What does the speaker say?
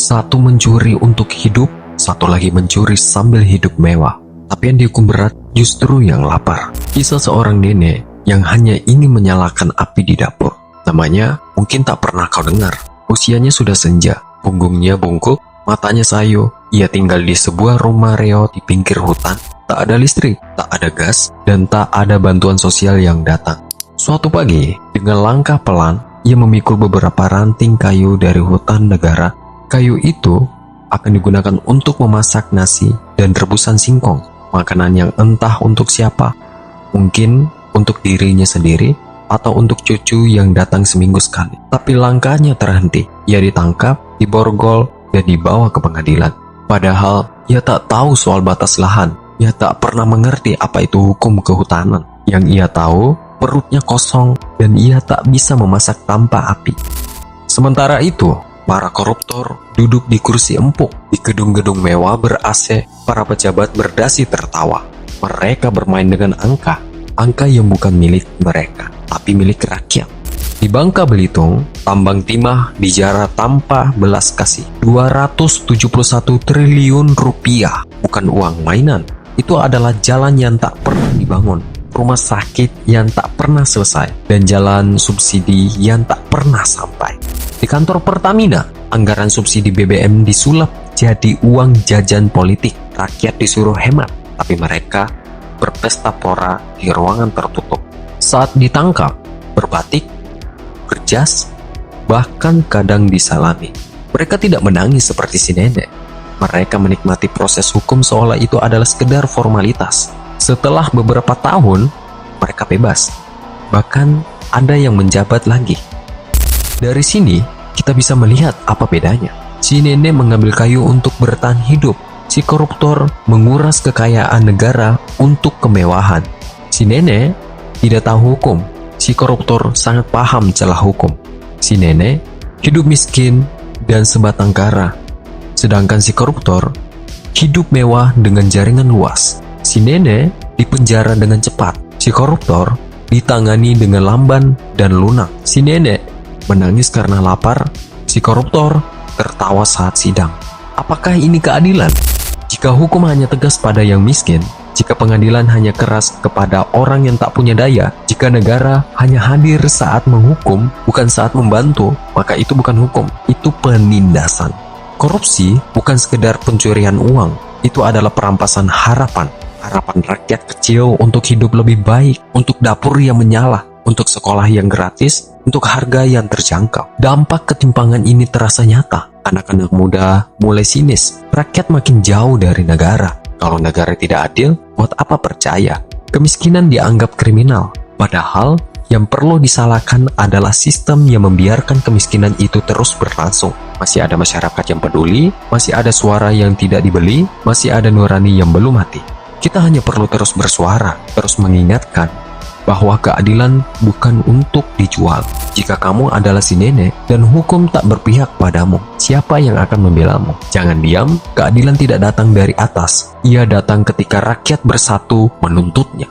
Satu mencuri untuk hidup, satu lagi mencuri sambil hidup mewah. Tapi yang dihukum berat justru yang lapar. Kisah seorang nenek yang hanya ingin menyalakan api di dapur. Namanya mungkin tak pernah kau dengar. Usianya sudah senja, punggungnya bungkuk, matanya sayu. Ia tinggal di sebuah rumah reot di pinggir hutan. Tak ada listrik, tak ada gas, dan tak ada bantuan sosial yang datang. Suatu pagi, dengan langkah pelan, ia memikul beberapa ranting kayu dari hutan negara. Kayu itu akan digunakan untuk memasak nasi dan rebusan singkong. Makanan yang entah untuk siapa. Mungkin untuk dirinya sendiri atau untuk cucu yang datang seminggu sekali. Tapi langkahnya terhenti. Ia ditangkap, diborgol, dan dibawa ke pengadilan. Padahal ia tak tahu soal batas lahan. Ia tak pernah mengerti apa itu hukum kehutanan. Yang ia tahu, perutnya kosong dan ia tak bisa memasak tanpa api. Sementara itu, para koruptor duduk di kursi empuk di gedung-gedung mewah ber-AC. Para pejabat berdasi tertawa. Mereka bermain dengan angka yang bukan milik mereka, tapi milik rakyat. Di Bangka Belitung, tambang timah dijarah tanpa belas kasih. 271 triliun rupiah, bukan uang mainan. Itu adalah jalan yang tak pernah dibangun, rumah sakit yang tak pernah selesai, dan jalan subsidi yang tak pernah sampai. Di kantor Pertamina, anggaran subsidi BBM disulap jadi uang jajan politik. Rakyat disuruh hemat, tapi mereka berpesta pora di ruangan tertutup. Saat ditangkap, berbatik, berjas, bahkan kadang disalami. Mereka tidak menangis seperti si nenek. Mereka menikmati proses hukum seolah itu adalah sekedar formalitas. Setelah beberapa tahun, mereka bebas. Bahkan ada yang menjabat lagi. Dari sini, kita bisa melihat apa bedanya. Si nenek mengambil kayu untuk bertahan hidup. Si koruptor menguras kekayaan negara untuk kemewahan. Si nenek tidak tahu hukum. Si koruptor sangat paham celah hukum. Si nenek hidup miskin dan sebatang kara. Sedangkan si koruptor hidup mewah dengan jaringan luas. Si nenek dipenjara dengan cepat. Si koruptor ditangani dengan lamban dan lunak. Si nenek menangis karena lapar. Si koruptor tertawa saat sidang. Apakah ini keadilan? Jika hukum hanya tegas pada yang miskin, jika pengadilan hanya keras kepada orang yang tak punya daya, jika negara hanya hadir saat menghukum, bukan saat membantu, maka itu bukan hukum, itu penindasan. Korupsi bukan sekedar pencurian uang, itu adalah perampasan harapan. Harapan rakyat kecil untuk hidup lebih baik, untuk dapur yang menyala, untuk sekolah yang gratis, untuk harga yang terjangkau. Dampak ketimpangan ini terasa nyata. Anak-anak muda mulai sinis. Rakyat makin jauh dari negara. Kalau negara tidak adil, buat apa percaya? Kemiskinan dianggap kriminal. Padahal, yang perlu disalahkan adalah sistem yang membiarkan kemiskinan itu terus berlangsung. Masih ada masyarakat yang peduli, masih ada suara yang tidak dibeli, masih ada nurani yang belum mati. Kita hanya perlu terus bersuara, terus mengingatkan bahwa keadilan bukan untuk dijual. Jika kamu adalah si nenek dan hukum tak berpihak padamu, siapa yang akan membelamu? Jangan diam, keadilan tidak datang dari atas. Ia datang ketika rakyat bersatu menuntutnya.